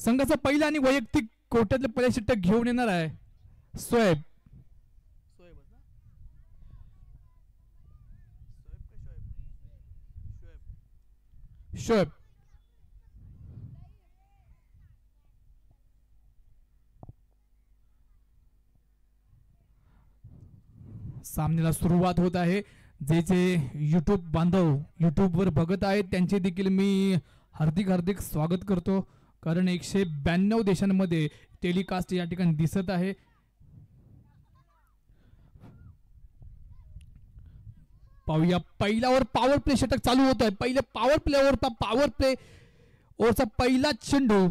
संघाचा पहिला आणि वैयक्तिक कोट्यातले पहिले षटक घेऊन येणार आहे शोएब. शोएब सामन्याला सुरुवात होत आहे. जे जे यूट्यूब बांधव यूट्यूबवर बघत आहेत त्यांचे देखील मी हार्दिक स्वागत करतो, कारण 192 देशांमध्ये टेलिकास्ट या ठिकाणी दिसत आहे. पाहूया पहिला ओव्हर पॉवर प्ले षटक चालू होत आहे. पहिले पॉवर प्लेवर पॉवर प्ले ओव्हरचा पहिला चेंडू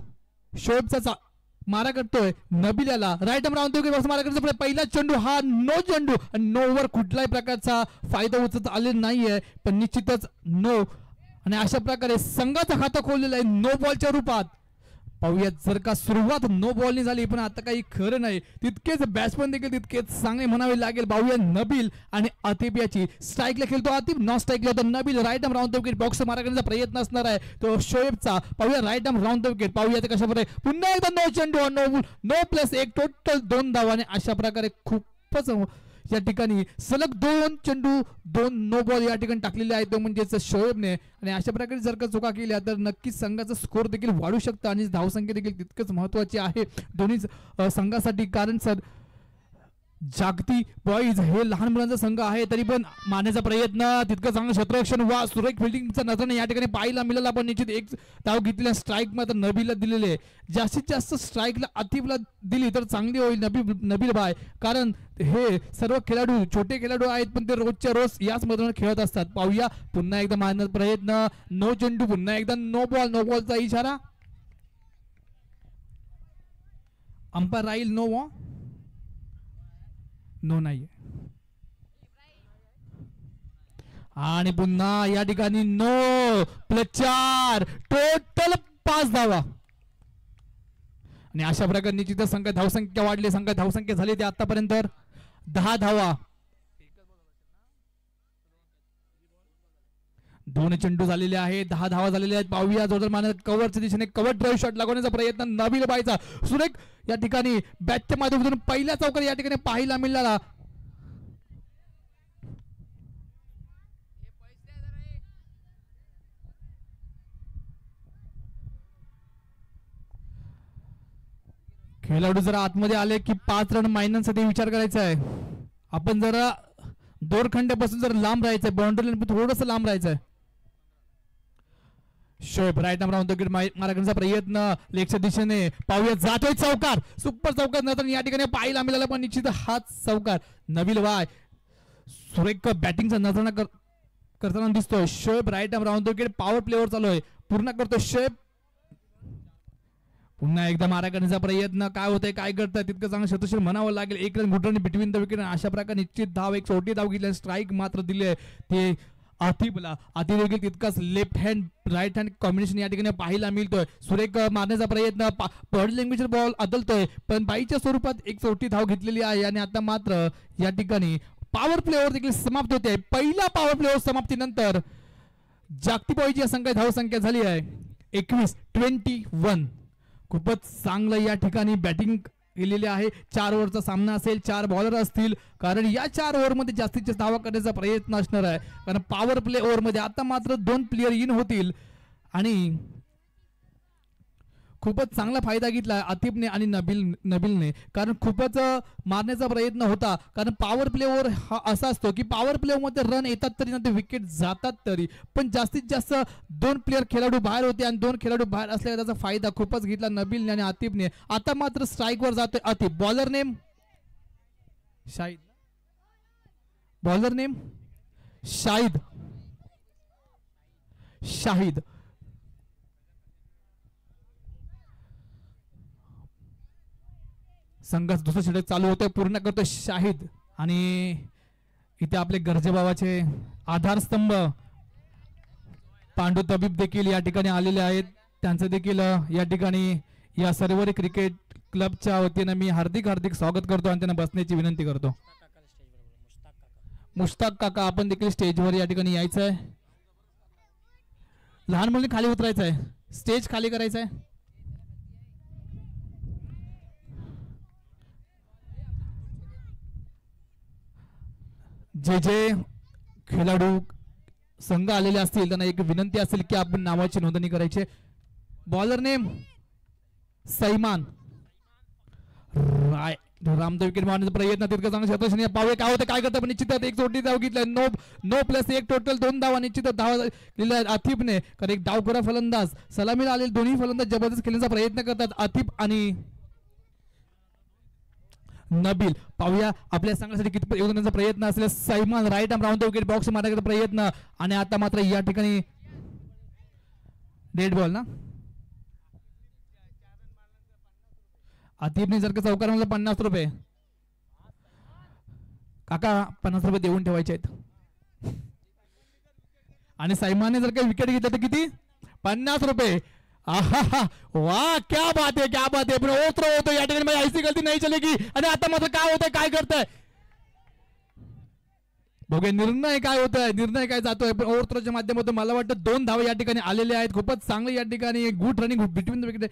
शोएबचा मारा करतोय. नबील याला राईट आर्म राऊंड मारा करतो. पहिला चेंडू हा नो चेंडू, नो ओव्हर कुठल्याही प्रकारचा फायदा उचलत आलेला नाहीये, पण निश्चितच नो. आणि अशा प्रकारे संघाचा खाता खोललेला आहे नो बॉलच्या रूपात. पाहूयात जर का सुरुवात नो बॉलनी झाली, पण आता काही खरं नाही. तितकेच बॅट्समन देखील तितकेच चांगले म्हणावे लागेल. पाहूया नबील आणि आतिफ याची. स्ट्राईकला खेळतो आतिफ, नॉन स्ट्राईकला होतो Nabeel. Right arm round the wicket box मारा करण्याचा प्रयत्न असणार आहे तो शोएबचा. पाहूया right arm round the wicket. पाहूया ते कशा प्रकारे पुन्हा एकदा नो चेंडू, नो प्लस 1 टोटल 2 धावाने अशा प्रकारे खूपच या ठिकाणी सलग 2 चेंडू 2 नो बॉल या ठिकाणी टाकलेले आहेत, तो म्हणजेच शोएबने. आणि अशा प्रकारे जर का चुका केल्या तर नक्कीच संघाचा स्कोर देखील वाढू शकतं आणि धावसंख्या देखील तितकंच महत्वाची आहे दोन्ही संघासाठी. कारण सर जागती बॉईज हे लहान मुलांचा संघ आहे, तरी पण मारण्याचा प्रयत्न तितकं चांगलं क्षेत्ररक्षण वा सुरेख फिल्डिंगचा नजरेने या ठिकाणी पाहायला मिळाला. पण निश्चित एक धाव घेतलेल्या स्ट्राईक मात्र नबीलला दिलेले. जास्तीत जास्त स्ट्राईकला आतिफला दिली तर चांगली होईल नबील भाई, कारण हे सर्व खेळाडू छोटे खेळाडू आहेत, पण ते रोजच्या रोज याच मैदानात खेळत असतात. पाहूया पुन्हा एकदा मारण्याचा प्रयत्न, नो चेंडू, पुन्हा एकदा नो बॉल. नो बॉलचा इशारा, अंपायर राहील नो नो नाही. आणि पुन्हा या ठिकाणी नो प्लस 4 टोटल 5 धावा. आणि अशा प्रकारे निश्चित संख्या धावसंख्या वाढली. संख्या धावसंख्या झाली ते आतापर्यंत 10 धावा. 2 चेंडू झालेले आहेत, 10 धावा झालेल्या आहेत. पाहूया जोरदार मारण्याचा कव्हरच्या दिशेने कव्हर ड्राईव्ह शॉट लागवण्याचा प्रयत्न नबील बाईचा. सुरेख या ठिकाणी बॅटच्या माध्यमातून पहिला चौकार या ठिकाणी पाहायला मिळाला. खेळाडू जरा आतमध्ये आले की 5 रन मायनस साठी विचार करायचा आहे. आपण जरा दोरखंड्यापासून जरा लांब राहायचंय, बाउंड्री थोडस लांब राहायचंय. Shoaib right arm round the wicket मारा करण्याचा प्रयत्न लेगच्या दिशेने. पाहूया जातोय चौकार, सुपर चौकार नंतर या ठिकाणी पाहायला मिळाला, पण निश्चित हाच चौकार. नबील वाय सुरेख बॅटिंगचा नजराणा करताना दिसतोय. Shoaib right arm round the wicket power प्लेवर चालू आहे, पूर्ण करतोय शोएब. पुन्हा एकदा मारा करण्याचा प्रयत्न, काय होतंय काय करताय तितकं चांगलं क्षेत्रशील म्हणावं लागेल. 1 रन गुटरने बिटवीन द विकेट. अशा प्रकारे निश्चित धाव, एक छोटी धाव घेतली. स्ट्राईक मात्र दिली आहे ते आतिफला. आतिफ देखील तितकाच left hand right hand combination या ठिकाणी पाहायला मिळतोय. सुरेख मारण्याचा प्रयत्न, बॉडी लँग्वेज बॉल अदलतोय, पण बाईच्या स्वरूपात एक छोटी धाव घेतलेली आहे. आणि आता मात्र या ठिकाणी पॉवर प्लेवर देखील समाप्त होते. पहिला पॉवर प्लेवर समाप्तीनंतर जागतिक बॉईची संख्या धावसंख्या झाली आहे 21. खूपच चांगलं या ठिकाणी बॅटिंग केलेली आहे. 4 ओव्हरचा सामना असेल, 4 बॉलर असतील, कारण या 4 ओव्हरमध्ये जास्तीत जास्त धावा करण्याचा प्रयत्न असणार आहे. कारण पॉवर प्ले ओव्हरमध्ये आता मात्र 2 प्लेयर इन होतील आणि खूपच चांगला फायदा घेतला आतिफने आणि नबीलने, कारण खूपच मारण्याचा प्रयत्न होता. कारण पॉवर प्ले ओव्हर हा असा असतो की पॉवर प्ले मध्ये रन येतात तरी ना ते विकेट जातात तरी, पण जास्तीत जास्त 2 प्लेयर खेळाडू बाहेर होते आणि 2 खेळाडू बाहेर असल्याने त्याचा फायदा खूपच घेतला नबीलने आणि आतिफने. आता मात्र स्ट्राईक वर जातोय Atif. Bowler name Shahid, bowler name Shahid. संघाचा दुसरा षटक चालू होतोय, पूर्ण करतोय शाहिद. आणि इथे आपले गरजेबाबाचे आधारस्तंभ पांडू तबीब देखील या ठिकाणी आलेले आहेत. त्यांचं देखील या ठिकाणी या सर्वरी क्रिकेट क्लबच्या वतीने मी हार्दिक स्वागत करतो आणि त्यांना बसण्याची विनंती करतो. मुश्ताक काका, आपण देखील स्टेजवर या ठिकाणी यायचं आहे. लहान मुलांनी खाली उतरायचं आहे, स्टेज खाली करायचं आहे. जे जे खेळाडू संघ आलेले असतील त्यांना एक विनंती असेल की आपण नावाची नोंदणी करायची. बॉलर नेम सैमान राय. रामदेव विकेट मारण्याचा प्रयत्न तितकं चांगलं क्षेत्रक्षणी पाहूया काय होतं काय करतं पण निश्चितच एक चोटी धाव घेतलाय. नो प्लस एक टोटल 2 धावा निश्चितच धावा लिहिल्या आतिफने. कारण एक डावखोरा फलंदाज सलामीला आलेले दोन्ही फलंदाज जबरदस्त खेळण्याचा प्रयत्न करतात आतिफ आणि नबील. पाहूया आपल्या संघासाठी कितपत योगदानाचा प्रयत्न असलेला Saiman right arm round the wicket box मारण्याचा प्रयत्न आणि आता मात्र या ठिकाणी डेड बॉल ना. आतिफने जर का चौकार म्हणलं 50 रुपये काका 50 रुपये देऊन ठेवायचे आहेत आणि सैमानने जर का विकेट घेतलं तर किती 50 रुपये. आहा वाह क्या बात है पण ओत्र होतो या ठिकाणी माझी ऐसी गलती नाही चलेगी. आणि आता मात्र काय होतंय काय करताय बघूया निर्णय काय होतोय निर्णय काय जातोय. पण ओव्हरथ्रोच्या माध्यमातून मला वाटतं 2 धावा या ठिकाणी आलेले आहेत. खूपच चांगलं या ठिकाणी good running between the wicket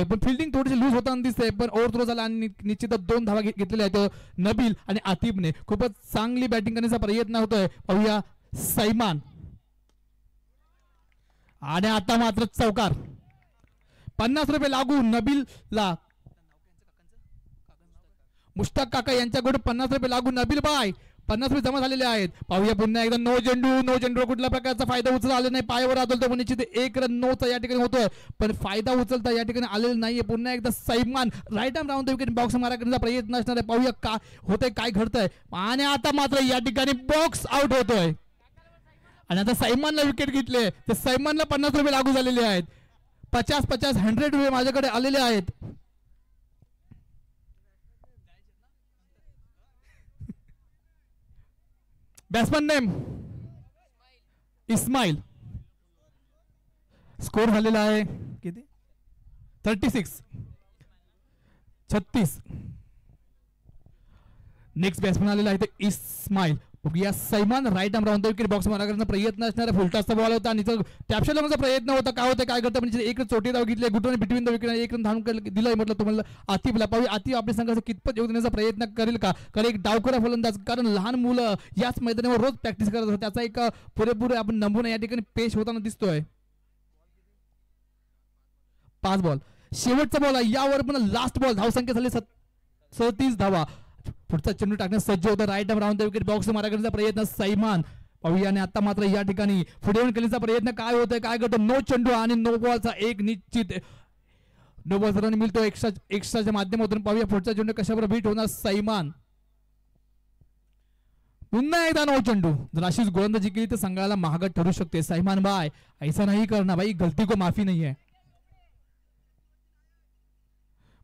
पण फिल्डिंग थोडीशी लूज होताना दिसते पण ओव्हरथ्रो झाला आणि निश्चितच 2 धावा घेतलेल्या आहेत नबील आणि आतिफने. खूपच चांगली बॅटिंग करण्याचा प्रयत्न होतोय. पाहूया सैमान आणि आता मात्र चौकार 50 रुपये लागू नबीलला. मुश्ताक काका यांच्याकडून 50 रुपये लागू नबील बाय 50 रुपये जमा झालेले आहेत. पाहूया पुन्हा एकदा नो चेंडू कुठल्या प्रकारचा फायदा उचलला आलेला नाही. पायावर आदलतो पण निश्चित 1 रन 9चा या ठिकाणी होतोय पण फायदा उचलता या ठिकाणी आलेला नाहीये. पुन्हा एकदा Saiman right arm round the wicket box मारा करण्याचा प्रयत्न असणार आहे. पाहूया का होतंय काय घडतंय आणि आता मात्र या ठिकाणी बॉक्स आउट होतोय आणि आता सैमानला विकेट घेतले तर सैमानला 50 रुपये लागू झालेले आहेत. 50 100 रुपये माझ्याकडे आलेले आहेत. Batsman name Ismail. स्कोर झालेला आहे किती 36. नेक्स्ट बॅट्समन आलेला आहे ते इस्माईल. या Saiman right arm round the wicket box मारा करण्याचा प्रयत्न असणारा फुलटॉसचा बॉल होता आणि टॅपशॉट लावण्याचा प्रयत्न होता. काय होतं काय करतं म्हणजे एक चोटी धाव घेतली गुटोने बिटवीन द विकेट 1 रन धावून दिलाय म्हटलं तुम्हाला आतिफला. पाहूया आतिफ आपल्या संघाचा कितपत योगदानाचा प्रयत्न करेल का. कारण एक डावखोरा फलंदाज कारण लहान मुलं याच मैदानावर रोज प्रॅक्टिस करत होते त्याचा एक पुरेपूर आपण नमुना या ठिकाणी पेश होताना दिसतोय. 5 बॉल शेवटचा बॉल आहे यावर पण लास्ट बॉल धावसंख्या झाली 37 धावा. पुढचा चेंडू टाकण्यास सज्ज होता right arm round the wicket box मारा करण्याचा प्रयत्न सैमान. पाहूया आणि आता मात्र या ठिकाणी पुढे येऊन केल्याचा प्रयत्न काय होतंय काय करतो नो चेंडू आणि नो बॉलचा एक निश्चित नो बॉल रन मिळतो एक्स्ट्राच्या माध्यमातून. पाहूया पुढचा चेंडू कशावर बीट होणार सैमान. पुन्हा एकदा नो चेंडू जर अशीच गोलंदाजी केली तर संघाला महागात ठरू शकते. सैमान भाई ऐसा नाही करना भाई गलती को माफी नहीं है.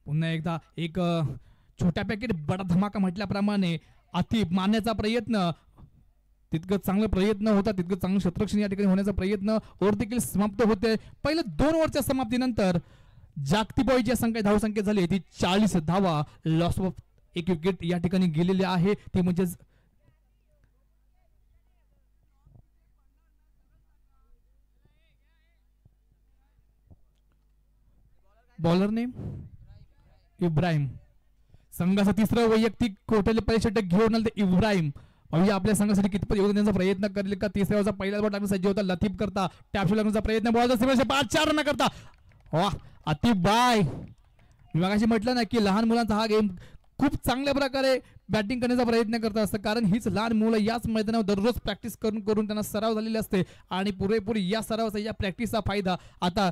पुन्हा एकदा एक छोट्या पॅकेट बडा धमाका म्हटल्याप्रमाणे आतिफ मारण्याचा प्रयत्न तितकं चांगला प्रयत्न होता तितकं चांगलं क्षेत्ररक्षण या ठिकाणी होण्याचा प्रयत्न ओव्हर देखील समाप्त होते. पहिल्या 2 ओव्हरच्या समाप्तीनंतर जागतिक बॉय जी संख्या धावसंख्या झाली ती 40 धावा. लॉस ऑफ एक विकेट या ठिकाणी गेलेली आहे ती म्हणजे बॉलर नेम इब्राहिम. संघाचा 3रा वैयक्तिक कोट्याले परिषटक घेऊन आले इब्राहिम. पाहूया आपल्या संघासाठी कितपत योगदानाचा प्रयत्न करेल का. 3ऱ्या ओव्हरचा पहिला बॉल टाकण्यास सज्ज होता लतीफ करता टॅपशॉट लागण्याचा प्रयत्न बॉलचा सीमेच्या 4 रन करता. वाह आतिफ बाय मी मागाशी म्हटलं ना की लहान मुलांचा हा गेम खूप चांगल्या प्रकारे बॅटिंग करण्याचा प्रयत्न करत असतं कारण हीच लहान मुलं याच मैदानावर दररोज प्रॅक्टिस करून त्यांना सराव झालेले असते आणि पुरेपूर या सरावाचा या प्रॅक्टिसचा फायदा आता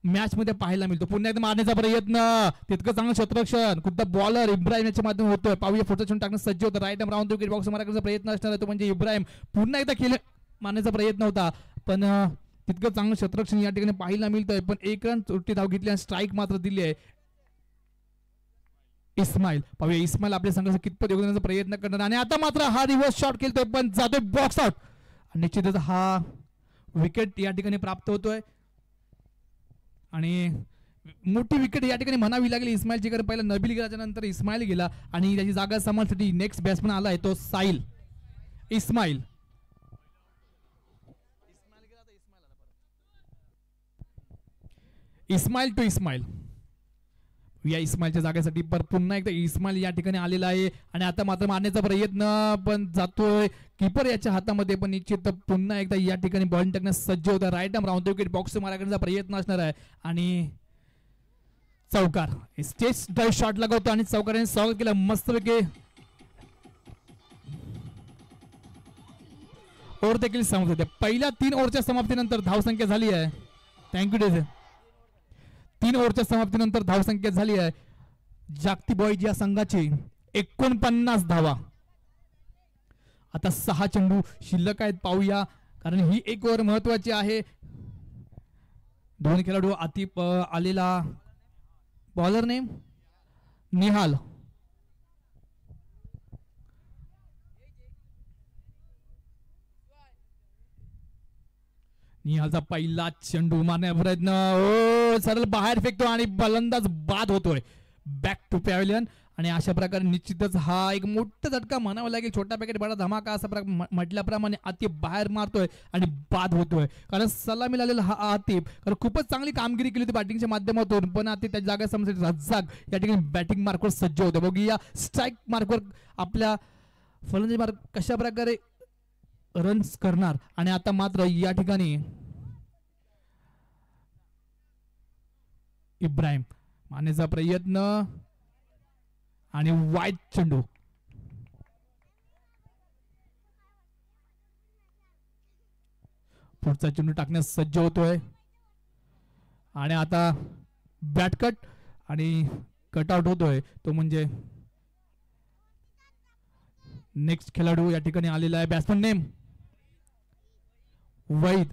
मॅच मध्ये पाहायला मिळतो. पुन्हा एकदा मारण्याचा प्रयत्न तितकं चांगलं क्षेत्ररक्षण खुद्द बॉलर इब्राहिम याच्या माध्यमातून होतोय. पाहूया पुढचा चेंडू टाकण्यास सज्ज होतं right arm round the wicket box मारण्याचा प्रयत्न असणार आहे तो म्हणजे इब्राहिम. पुन्हा एकदा मारण्याचा प्रयत्न होता पण तितकं चांगलं क्षेत्ररक्षण या ठिकाणी पाहायला मिळतंय पण 1 रन चोटी धाव घेतली आणि स्ट्राईक मात्र दिली आहे इस्माईल. पाहूया इस्माईल आपल्या संघाचा कितपत योगदानाचा प्रयत्न करणार आणि आता मात्र हा रिव्हर्स शॉट खेळतोय पण जातोय बॉक्स आउट. निश्चितच हा विकेट या ठिकाणी प्राप्त होतोय आणि मोठी विकेट या ठिकाणी म्हणावी लागली इस्माईलची. कारण पहिला नबील गेल्याच्या नंतर इस्माईल गेला आणि त्याची जागा सांभाळण्यासाठी नेक्स्ट बॅट्समन आला आहे तो साहिल इस्माईल. इस्माईल टू इस्माईल या इस्माईलच्या जागेसाठी पर पुन्हा एकदा इस्माईल या ठिकाणी आलेला आहे आणि आता मात्र मारण्याचा प्रयत्न पण जातोय कीपर याच्या हातामध्ये पण निश्चित पुन्हा एकदा या ठिकाणी बॉलिंग टाकण्यास सज्ज होता. Right arm round wicket box मारा करण्याचा प्रयत्न असणार आहे आणि चौकार स्टेज ड्राईव्ह शॉट लागवतो आणि चौकाराने स्वागत केलं मस्तपैकी. ओव्हर देखील समाप्त होते. पहिल्या 3 ओव्हरच्या समाप्तीनंतर धावसंख्या झाली आहे. थँक्यू डेझे. 3 ओव्हरच्या समाप्तीनंतर धावसंख्या झाली आहे जागतिक बॉईज या संघाची 49 धावा. आता 6 चेंडू शिल्लक आहेत. पाहूया कारण ही 1 ओव्हर महत्वाची आहे. दोन खेळाडू आतिफ आलेला बॉलर नेम निहाल. निहालचा पहिला चेंडू मारण्याचा प्रयत्न सरळ बाहेर फेकतो आणि फलंदाज बाद होतोय बॅक टू पॅव्हलियन. आणि अशा प्रकारे निश्चितच हा एक मोठा झटका म्हणावा लागेल. छोटा पॅकेट बडा धमाका असं म्हटल्याप्रमाणे आतिफ बाहेर मारतोय आणि बाद होतोय कारण सलामी लागलेला हा आतिफ कारण खूपच चांगली कामगिरी केली होती बॅटिंगच्या माध्यमातून. पण आतिफ त्या जागा समजून रज्जाक या ठिकाणी बॅटिंग मार्कवर सज्ज होते. बघूया स्ट्राईक मार्कवर आपल्या फलंदाजी मार्क कशा प्रकारे रन्स करणार. आणि आता मात्र या ठिकाणी इब्राहिम मारण्याचा प्रयत्न आणि वाईट चेंडू. पुढचा चेंडू टाकण्यास सज्ज होतोय आणि आता बॅटकट आणि कटआउट होतोय तो म्हणजे नेक्स्ट खेळाडू या ठिकाणी आलेला आहे. Batsman name Vaid.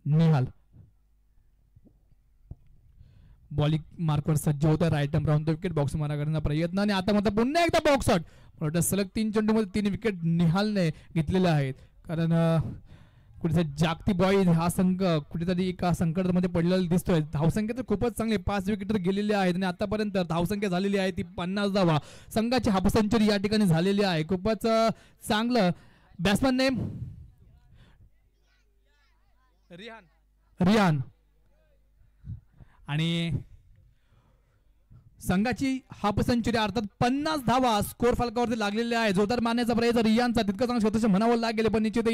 Nihal bowling मार्कवर सज्ज होता. Right arm round the wicket box मारा करण्याचा प्रयत्न आणि आता मात्र पुन्हा एकदा बॉक्स आउट. सलग 3 चेंडूमध्ये 3 विकेट निहालने घेतलेल्या आहेत कारण कुठेतरी जागतिक बॉईज हा संघ कुठेतरी एका संकटामध्ये पडलेला दिसतोय. धावसंख्या तर खूपच चांगली 5 विकेट गेलेले आहेत आणि आतापर्यंत धावसंख्या झालेली आहे ती 50 धावा. संघाची हाफ सेंचुरी या ठिकाणी झालेली आहे. खूपच चांगलं. बॅट्समन नेम रियान आणि संघाची हाफ सेंचुरी अर्थात 50 धावा स्कोर फलकावरती लागलेल्या आहे. जोरदार मारण्याचा प्रयत्न रियानचा तितकं चांगलं स्वतःच म्हणावं लागेल पण निश्चित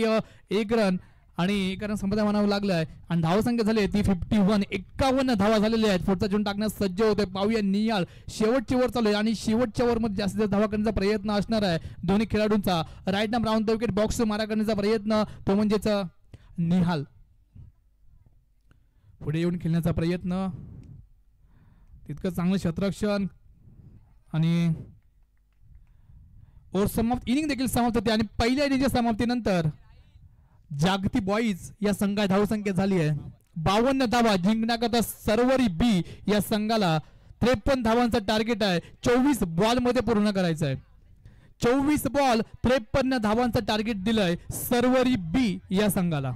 1 रन आणि 1 रन संपदा म्हणावं लागलं आहे आणि धावसंख्या झाली ती 51 धावा झालेल्या आहेत. पुढचा चेंडू टाकण्यास सज्ज होते. पाहूया निहाल शेवटची ओव्हर चालू आहे आणि शेवटच्या ओव्हर मध्ये जास्तीत जास्त धावा करण्याचा प्रयत्न असणार आहे दोन्ही खेळाडूंचा. Right arm round the wicket box मारा करण्याचा प्रयत्न तो म्हणजेच निहाल पुढे येऊन खेळण्याचा प्रयत्न तितकं चांगलं क्षेत्ररक्षण आणि ओव्हर समाप्त. इनिंग देखील समाप्त होते आणि पहिल्या इनिंगच्या समाप्तीनंतर जागतिक बॉईज या संघात धावसंख्या झाली आहे 52 धावा. जिंकण्याकरता सर्वरी बी या संघाला 53 धावांचं टार्गेट आहे. 24 बॉल मध्ये पूर्ण करायचं आहे. 24 बॉल 53 धावांचं टार्गेट दिलंय सर्वरी बी या संघाला.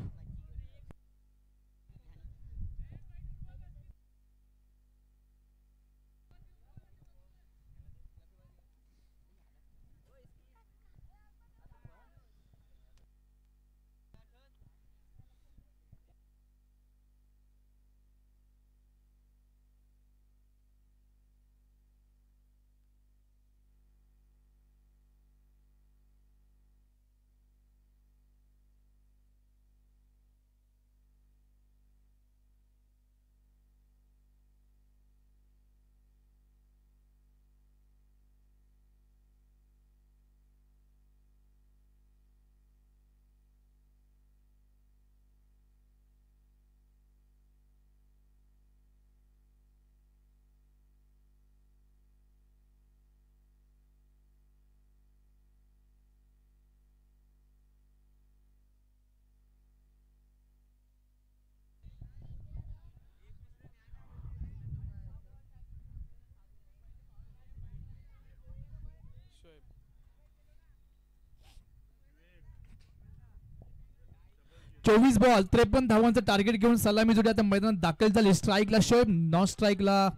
चोवीस बॉल 53 धावांचं टार्गेट घेऊन सलामी जोडी आता मैदानात दाखल झाली. स्ट्राईकला शोएब, नॉन स्ट्राईकला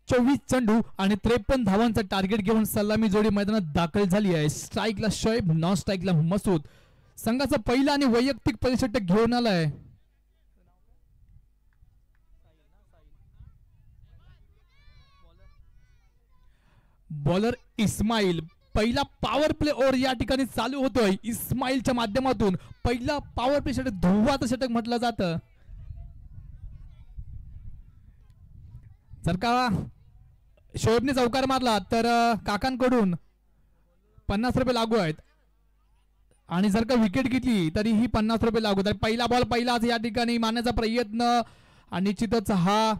24 चेंडू आणि 53 धावांचा टार्गेट घेऊन सलामी जोडी मैदानात दाखल झाली आहे. स्ट्राईकला शोएब, नॉन स्ट्राईकला मसूद. संघाचा पहिला आणि वैयक्तिक परिषटक घेऊन आलाय. बॉलर इस्माईल. पहिला पॉवर प्ले ओव्हर या ठिकाणी चालू होतोय. इस्माईलच्या माध्यमातून पहिला पॉवर प्ले षटक, धुव्वाचं षटक म्हटलं जातं. जर का शोएबने चौकार मारला तर काकांकडून 50 रुपये लागू आहेत आणि जर का विकेट घेतली तरीही 50 रुपये लागू आहेत. पहिला बॉल पहिलाच या ठिकाणी मारण्याचा प्रयत्न आणि निश्चितच हा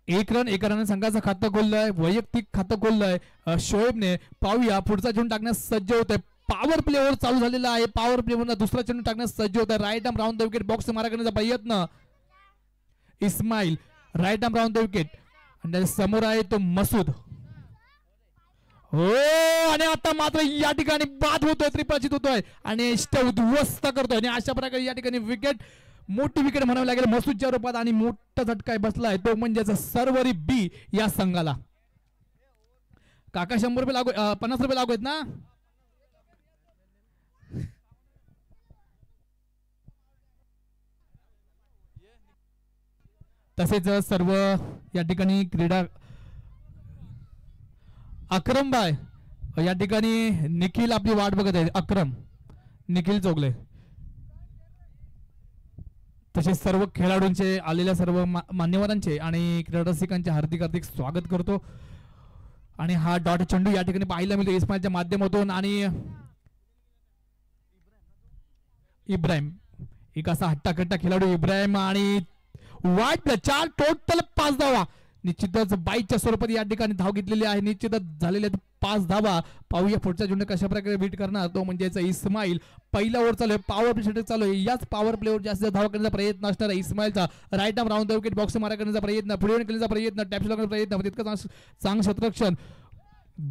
एक रन संघाचं खातं खोललंय, वैयक्तिक खातं खोललंय शोएबने. पाहूया पुढचा चेंडू टाकण्यास सज्ज होत आहे. पॉवर प्ले ओव्हर चालू झालेला आहे. पॉवर प्ले वर दुसरा चेंडू टाकण्यास सज्ज होत आहे. Right arm round the wicket, box मारा करण्याचा प्रयत्न. Ismail right arm round the wicket आणि समोर आहे तो मसूद. हो, आणि आता मात्र या ठिकाणी बाद होतोय, त्रिपराजित होतोय आणि उद्ध्वस्त करतोय आणि अशा प्रकारे या ठिकाणी विकेट, मोठी विकेट म्हणावी लागेल मसूदच्या रूपात आणि मोठा झटका बसलाय तो म्हणजे सर्वरी बी या संघाला. काका 100 रुपये लागू, 50 रुपये लागू आहेत ना. तसेच सर्व या ठिकाणी क्रीडा अक्रम बाय या ठिकाणी निखिल आपली वाट बघत आहे. अक्रम निखिल चोगले. तसेच सर्व खेळाडूंचे, आलेल्या सर्व मान्यवरांचे आणि क्रीडा रसिकांचे हार्दिक हार्दिक स्वागत करतो. आणि हा डॉट चेंडू या ठिकाणी पाहायला मिळतो इस्माईलच्या माध्यमातून आणि इब्राहिम, एक असा हट्टाकट्टा खेळाडू इब्राहिम आणि वाईट प्ले, 4 टोटल 5 धावा. निश्चितच बाईच्या स्वरूपात या ठिकाणी धाव घेतलेली आहे. निश्चितच झालेले 5 धावा. पाहूया पुढचा चेंडू कशा प्रकारे बीट करणार तो म्हणजे इस्माईल. पहिला ओव्हर चालू आहे, पॉवर प्ले षटक चालू आहे. याच पॉवर प्लेवर जास्त धावा करण्याचा प्रयत्न असणार आहे इस्माईलचा. Right arm round the wicket, box मारा करण्याचा प्रयत्न, पुढे करण्याचा प्रयत्न, टॅप करण्याचा प्रयत्न, तितकं चांगलं क्षेत्ररक्षण,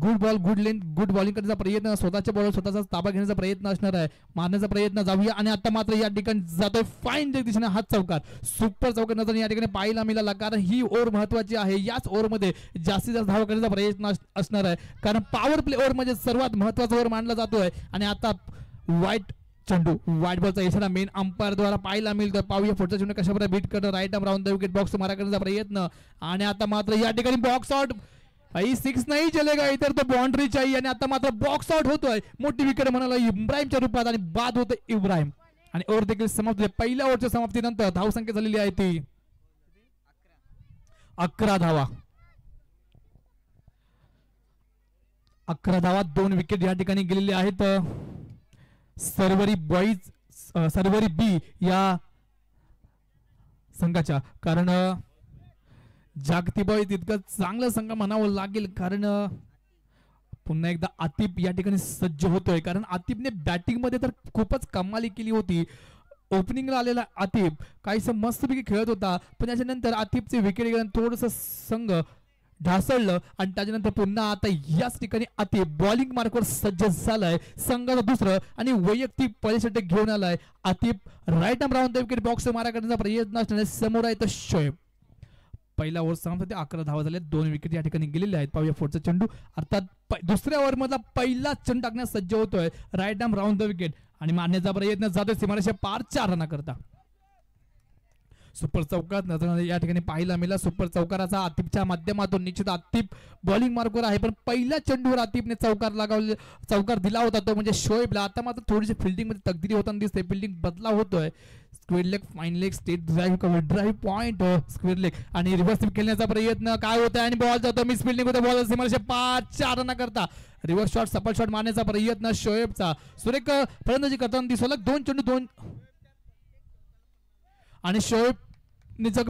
good ball, good length, good bowling करण्याचा प्रयत्न, स्वतःच्या बॉलवर स्वतःचा ताबा घेण्याचा प्रयत्न असणार आहे, मारण्याचा प्रयत्न. जाऊया आणि आता मात्र या ठिकाणी जातोय फाईन दिशेने हात चौकार, सुपर चौकार नजर या ठिकाणी पाहायला मिळाला. कारण ही ओव्हर महत्वाची आहे. याच ओव्हरमध्ये जास्तीत जास्त धावा करण्याचा प्रयत्न असणार आहे. कारण पॉवर प्ले ओव्हर म्हणजे सर्वात महत्वाचा ओव्हर मानला जातोय. आणि आता वाईट चेंडू, वाईट बॉलचा इशारा मेन अंपायर द्वारा पाहायला मिळतो. पाहूया पुढचा चेंडू कशा प्रकारे बीट करतो. Right arm round the wicket, box मारा करण्याचा प्रयत्न आणि आता मात्र या ठिकाणी बॉक्स आउट. 6 नाही चलेगा, इतर तो बाउंड्री चाहिए. आणि आता मात्र बॉक्स आउट होतोय. मोठी विकेट म्हणाला इब्राहिमच्या रूपात आणि बाद होतोय इब्राहिम. आणि ओव्हर देखील समाप्त. पहिल्या ओव्हरच्या समाप्तीनंतर धावसंख्या झालेली आहे ती 11 धावा. 11 धावा, 2 विकेट या ठिकाणी गेलेले आहेत सर्वरी बॉईज, सर्वरी बी या संघाच्या. कारण जागतिक बॉय तितकं चांगलं संघ म्हणावं लागेल. कारण पुन्हा एकदा आतिफ या ठिकाणी सज्ज होतोय. कारण आतिफने बॅटिंग मध्ये तर खूपच कमाली केली होती. ओपनिंगला आलेला आतिफ काहीसं मस्तपैकी खेळत होता, पण त्याच्यानंतर आतिफचे विकेट गेल्यानंतर थोडंसं संघ ढासळलं आणि त्याच्यानंतर पुन्हा आता याच ठिकाणी आतिफ बॉलिंग मार्कवर सज्ज झालाय. संघाचा दुसरं आणि वैयक्तिक परिषटक घेऊन आलाय Atif. Right arm round the wicket, box मारा करण्याचा प्रयत्न असणारे समोर आहे तर शोएब. पहिला ओव्हर समाप्त, 11 धावा झाल्या, 2 विकेट या ठिकाणी गेलेले आहेत. पाहूया पुढचा चेंडू. अर्थात दुसऱ्या ओव्हर मधला पहिला चेंडू टाकण्यास सज्ज होतोय. Right arm round the wicket आणि मारण्याचा प्रयत्न जातोय सीमारेषा पार 4 रना करता. सुपर चौकार नजर या ठिकाणी पाहायला मिळाला. सुपर चौकाराचा आतिफच्या माध्यमातून. निश्चित आतिफ बॉलिंग मार्कवर आहे, पण पहिल्या चेंडूवर आतिफने चौकार दिला होता तो म्हणजे शोएबला. आता मात्र थोडीशी फिल्डिंग मध्ये तकदीरी होताना दिसते. फिल्डिंग बदला होतोय. Square leg, fine leg, state drive, cover drive, point, square leg आणि रिव्हर्स खेळण्याचा प्रयत्न काय होत आहे आणि बॉल जातो मिस फिल्डिंग होते. बॉल सीमारेषा 4 रना करता. रिव्हर्स शॉट, सफल शॉट मारण्याचा प्रयत्न शोएबचा. सुरेख फलंदाजी करताना दिसला. 2 चेंडू 2 आणि शोएब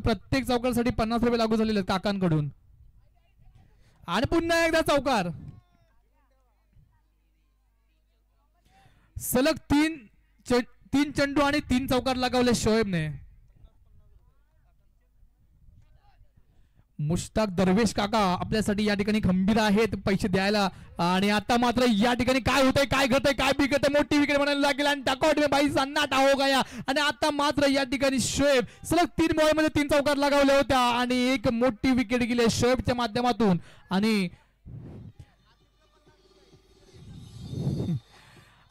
प्रत्येक चौकारासाठी 50 रुपये लागू झालेले काकांकडून. आणि पुन्हा एकदा चौकार. सलग 3 चेंडू आणि 3 चौकार लगावले शोएबने. मुश्ताक दरवेश काका आपल्यासाठी या ठिकाणी खंबीर आहेत पैसे द्यायला. आणि आता मात्र या ठिकाणी काय होतंय, काय घडतंय, काय बिघडतंय, मोठी विकेट म्हणायला लागेल आणि टाकआउट में भाई सन्नाटा हो गया. आणि आता मात्र या ठिकाणी शोएब सलग 3 बॉलमध्ये 3 चौकार लगावल्या होत्या आणि एक मोठी विकेट गेली शोएबच्या माध्यमातून.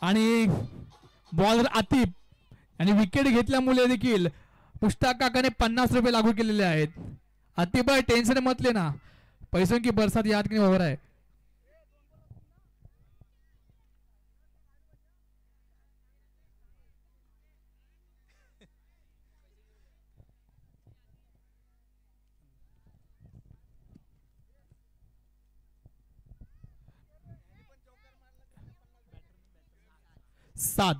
आणि बॉलर आतिफ आणि विकेट घेतल्यामुळे देखील मुश्ताक काकाने 50 रुपये लागू केलेले आहेत. आतिफ भाई टेंशन मत लेना, पैसों की बरसात याद नहीं हो रहा है. सात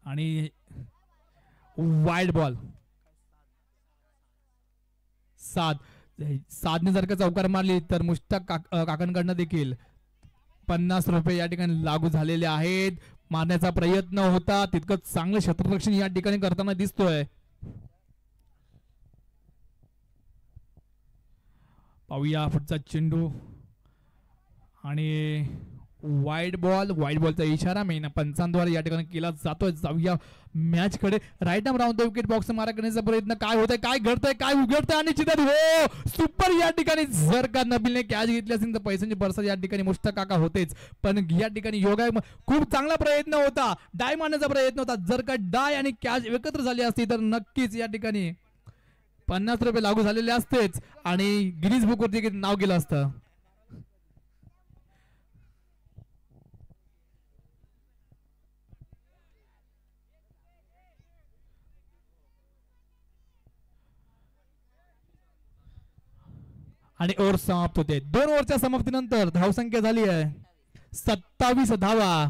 आणि वाईड बॉल. सातने जर का चौकार मारली तर मुश्ताक काकांकडनं देखील 50 रुपये या ठिकाणी लागू झालेले आहेत. मारण्याचा प्रयत्न होता, तितकंच चांगलं क्षेत्ररक्षण या ठिकाणी करताना दिसतोय. पाहूया पुढचा चेंडू आणि वाईड बॉलचा इशारा मेन पंचांद्वारे या ठिकाणी केला जातोय. जाऊया मॅच कडे. Right arm round the wicket box मारा करण्याचा प्रयत्न. काय होतंय, काय घडतंय, काय उघडतंय आणि चित्र हो सुपर. या ठिकाणी जर का नबीलने कॅच घेतली असेल तर पैशांची बरसात या ठिकाणी मुश्ताक काका होतेच. पण या ठिकाणी योगा खूप चांगला प्रयत्न होता, डाय मारण्याचा प्रयत्न होता. जर का डाय आणि कॅच एकत्र झाली असती तर नक्कीच या ठिकाणी 50 रुपये लागू झालेले असतेच आणि गिनीज बुक वरती नाव गेलं असतं. आणि ओव्हर समाप्त होते. 2 ओव्हरच्या समाप्तीनंतर धावसंख्या झाली आहे 27 धावा.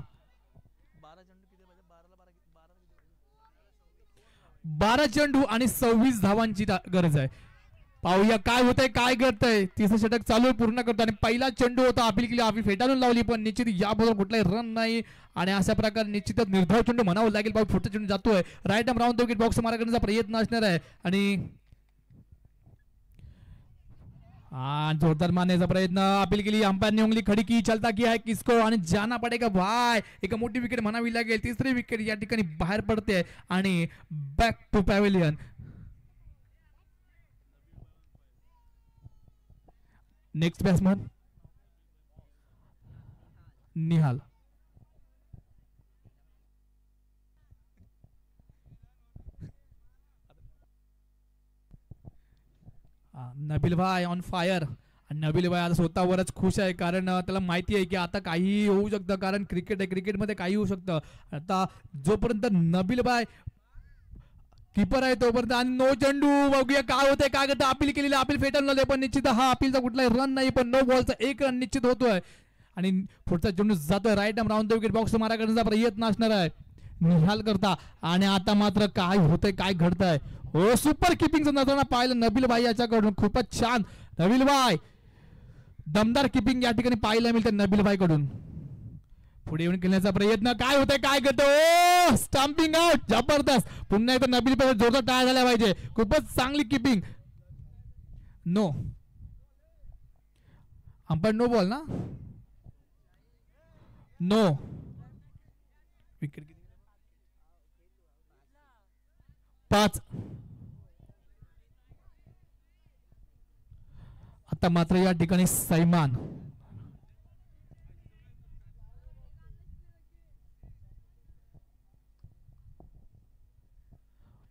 12 चेंडू आणि 26 धावांची गरज आहे. पाहूया काय होतंय, काय घडतंय. तिसरं षटक चालू पूर्ण करतो आणि पहिला चेंडू होता, अपील केली, अपील फेटाळून लावली, पण निश्चित याबरोबर कुठलाही रन नाही. आणि अशा प्रकारे निश्चितच निर्धाव चेंडू म्हणावं लागेल. बाबा पुढचा चेंडू जातोय. Right arm round the wicket box मारा करण्याचा प्रयत्न असणार आहे आणि जोरदार मारण्याचा प्रयत्न. अपील केली, अंपायरने उंगली खडी की, चलता किया है किसको आणि जाना पडेगा भाई. एक मोठी विकेट म्हणावी लागेल. तिसरी विकेट या ठिकाणी बाहेर पडते आणि back to pavilion. Next batsman Nihal. Nabeel भाई ऑन फायर. नबील भाई आता स्वतःवरच खुश आहे कारण त्याला माहिती आहे की आता काही होऊ शकतं, कारण क्रिकेट आहे, क्रिकेटमध्ये काही होऊ शकतं. आता जोपर्यंत नबील भाई कीपर आहे तोपर्यंत आणि नो चेंडू. बघूया काय होतंय, काय करतं. अपील केलेलं, अपील फेटाळलं, पण निश्चित हा अपीलचा कुठलाही रन नाही, पण नो बॉलचा 1 रन निश्चित होतोय आणि पुढचा चेंडू जातोय. Right arm round the wicket box मारा करण्याचा प्रयत्न असणार आहे निहाल करता. आणि आता मात्र काय होतंय, काय घडतंय. हो सुपर किपिंगचं नजराना पाहिलं नबील भाई याच्याकडून. खूपच छान नबील भाई, दमदार किपिंग या ठिकाणी पाहायला मिळते नबील भाई कडून. पुढे येऊन खेळण्याचा प्रयत्न. काय होतंय, काय करतो. स्टंपिंग आउट, जबरदस्त. पुन्हा एकदा नबील भाई जोरदार टाळ्या झाल्या पाहिजे. खूपच चांगली keeping. No umpire, no ball ना, नो विकेट. 5. आता मात्र या ठिकाणी सैमान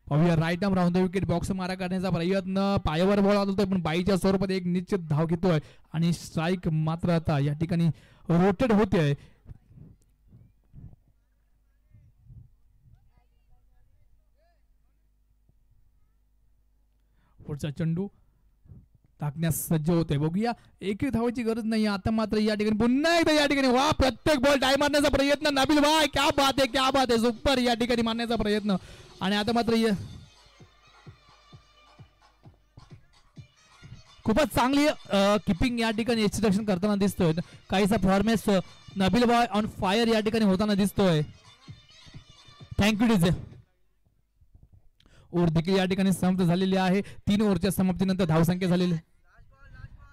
पाहूया. Right arm round the wicket box मारा करण्याचा प्रयत्न. पायावर बॉल होतोय पण बाईच्या स्वरूपात एक निश्चित धाव घेतोय आणि स्ट्राईक मात्र आता या ठिकाणी रोटेट होते. पुढचा चेंडू टाकण्यास सज्ज होते. बघूया, एकही धावाची गरज नाही. आता मात्र या ठिकाणी पुन्हा एकदा या ठिकाणी वा प्रत्येक बॉल डाय मारण्याचा प्रयत्न. नबील भाई क्या बात आहे, क्या बात आहे. सुपर या ठिकाणी मारण्याचा प्रयत्न. आणि आता मात्र खूपच चांगली किपिंग या ठिकाणी एक्स्ट्रॅक्शन करताना दिसतोय. काहीसा फॉर्मेस नबील भाई ऑन फायर या ठिकाणी होताना दिसतोय. Thank you DJ. ओव्हर देखील या ठिकाणी समाप्त झालेली आहे. 3 ओव्हरच्या समाप्तीनंतर धावसंख्या झालेली.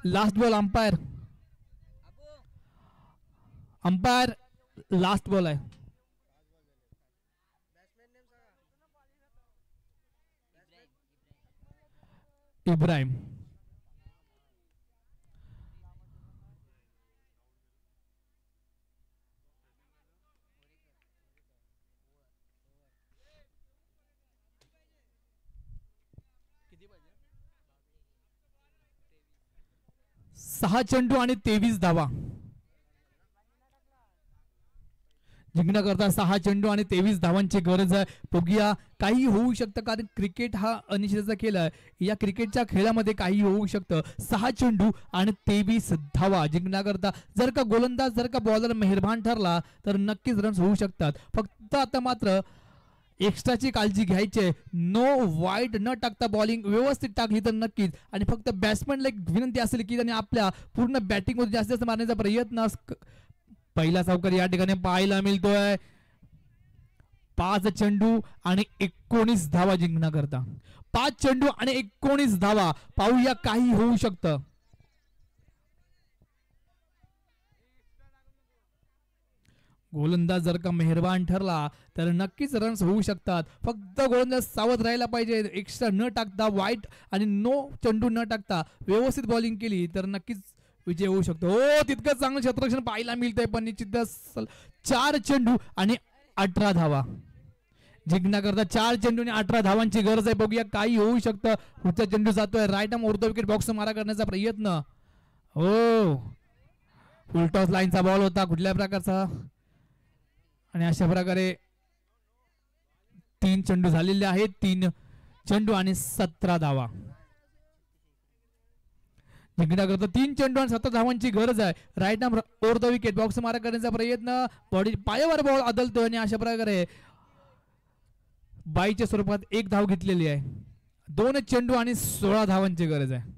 Last ball umpire last ball आहे. इब्राहिम. सहा चेंडू आणि 23 धावा जिंकण्याकरता 6 चेंडू आणि 23 धावांची गरज आहे. बघूया काही होऊ शकतं, कारण क्रिकेट हा अनिश्चिततेचा खेळ आहे. या क्रिकेटच्या खेळामध्ये काही होऊ शकतं. 6 चेंडू आणि 23 धावा जिंकण्याकरता जर का गोलंदाज जर का बॉलर मेहरबान ठरला तर नक्कीच रन्स होऊ शकतात. फक्त आता मात्र एक्स्ट्राची काळजी घ्यायची. नो वाईट न टाकता बॉलिंग व्यवस्थित टाकली तर नक्कीच. आणि फक्त बॅट्समॅनला एक विनंती असेल की त्यांनी आपल्या पूर्ण बॅटिंगमध्ये जास्तीत जास्त मारण्याचा प्रयत्न. पहिला चौकार या ठिकाणी पाहायला मिळतोय. 5 चेंडू आणि 19 धावा जिंकण्याकरता. 5 चेंडू आणि 19 धावा. पाहूया काही होऊ शकतं. गोलंदाज जर का मेहरबान ठरला तर नक्कीच रन्स होऊ शकतात. फक्त गोलंदाज सावध राहायला पाहिजे. एक्स्ट्रा न टाकता वाईट आणि नो चेंडू न टाकता व्यवस्थित बॉलिंग केली तर नक्कीच विजय होऊ शकतो. हो, तितकं चांगलं क्षेत्ररक्षण पाहायला मिळतंय, पण निश्चित 4 चेंडू आणि 18 धावा जिंकण्याकरता 4 चेंडू आणि 18 धावांची गरज आहे. बघूया काही होऊ शकतं. पुढचा चेंडू जातोय right arm over the wicket box मारा करण्याचा प्रयत्न. हो, फुल टॉस लाईनचा बॉल होता कुठल्या प्रकारचा. आणि अशा प्रकारे 3 चेंडू झालेले आहेत. 3 चेंडू आणि 17 धावा जिंकण्याकरता 3 चेंडू आणि 17 धावांची गरज आहे. Right arm over the wicket box मारा करण्याचा प्रयत्न. बॉडी पायावर बॉल आदलतोय आणि अशा प्रकारे बाईच्या स्वरूपात 1 धाव घेतलेली आहे. 2 चेंडू आणि 16 धावांची गरज आहे.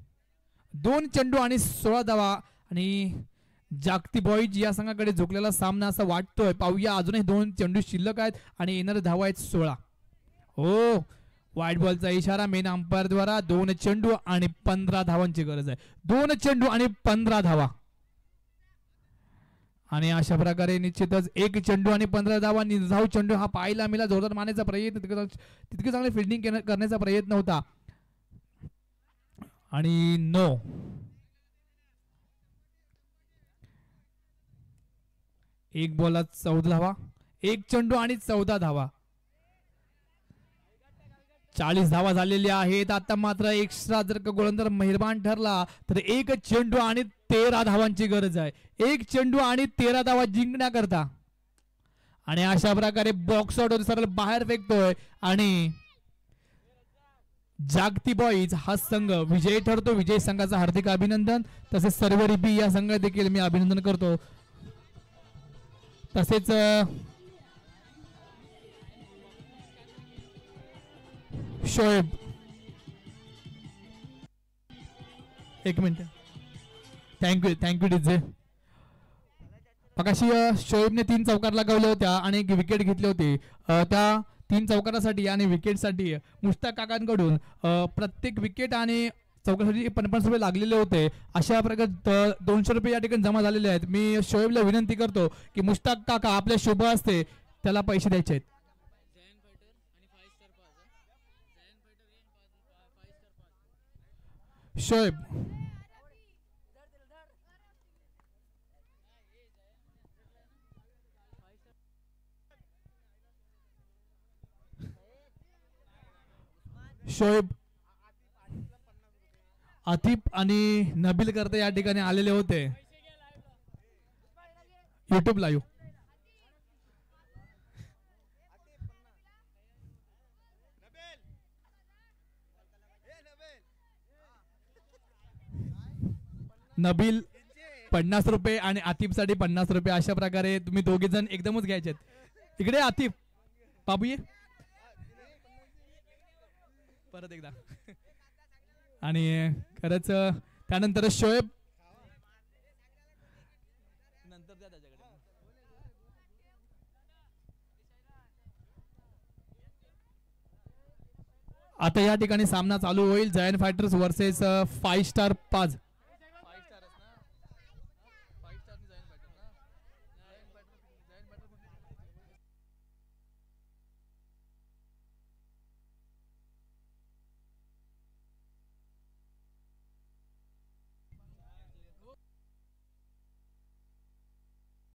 2 चेंडू आणि 16 धावा. आणि जागतिक बॉईज या संघाकडे झोकलेला सामना असा वाटतोय. पाहूया, अजूनही 2 चेंडू शिल्लक आहेत आणि येणारे धावा आहेत 16. हो, व्हाईट बॉलचा इशारा मेन अंपायर द्वारा. 2 चेंडू आणि 15 धावांची गरज आहे. 2 चेंडू आणि 15 धावा. आणि अशा प्रकारे निश्चितच 1 चेंडू आणि 15 धावा. निर्धाव चेंडू हा पाहायला मिळाला. जोरदार मारण्याचा प्रयत्न, तितके चांगले फिल्डिंग करण्याचा प्रयत्न होता आणि नो. एक बॉलात 14 धावा. 1 चेंडू आणि 14 धावा. 40 धावा झालेल्या आहेत. आता मात्र एक्स्ट्रा जर का गोलंदाज मेहरबान ठरला तर 1 चेंडू आणि 13 धावांची गरज आहे. 1 चेंडू आणि 13 धावा जिंकण्याकरता. आणि अशा प्रकारे बॉक्स आउट सरळ बाहेर फेकतोय आणि जागती बॉईज हा संघ विजयी ठरतो. विजयी संघाचा हार्दिक अभिनंदन. तसेच सर्व रिबी या संघ देखील मी अभिनंदन करतो. तसेच शोएब, एक मिनिट, थँक्यू डीजे. मगाशी शोएबने 3 चौकार लगावले होत्या आणि एक विकेट घेतले होते. त्या 3 चौकारासाठी आणि विकेटसाठी मुश्ताक काकांकडून प्रत्येक विकेट आणि चौकासाठी 50 रुपये लागलेले होते. अशा प्रकारे 200 रुपये या ठिकाणी जमा झालेले आहेत. मी शोएबला विनंती करतो की मुश्ताक काका आपल्या शुभ असते त्याला पैसे द्यायचे आहेत. शोएब, शोएब, आतिफ आणि नबील करता या ठिकाणी आलेले होते. YouTube live. नबील 50 रुपये आणि आतिफ साठी 50 रुपये. अशा प्रकारे तुम्ही दोघे जण एकदमच घ्यायचे. इकडे आतिफ, बाबू ये परत एकदा. आणि खरंच त्यानंतर शोएब, नंतर द्या त्याच्याकडे. आता या ठिकाणी सामना चालू होईल. जायंट फायटर्स वर्सेस 5 स्टार पाज.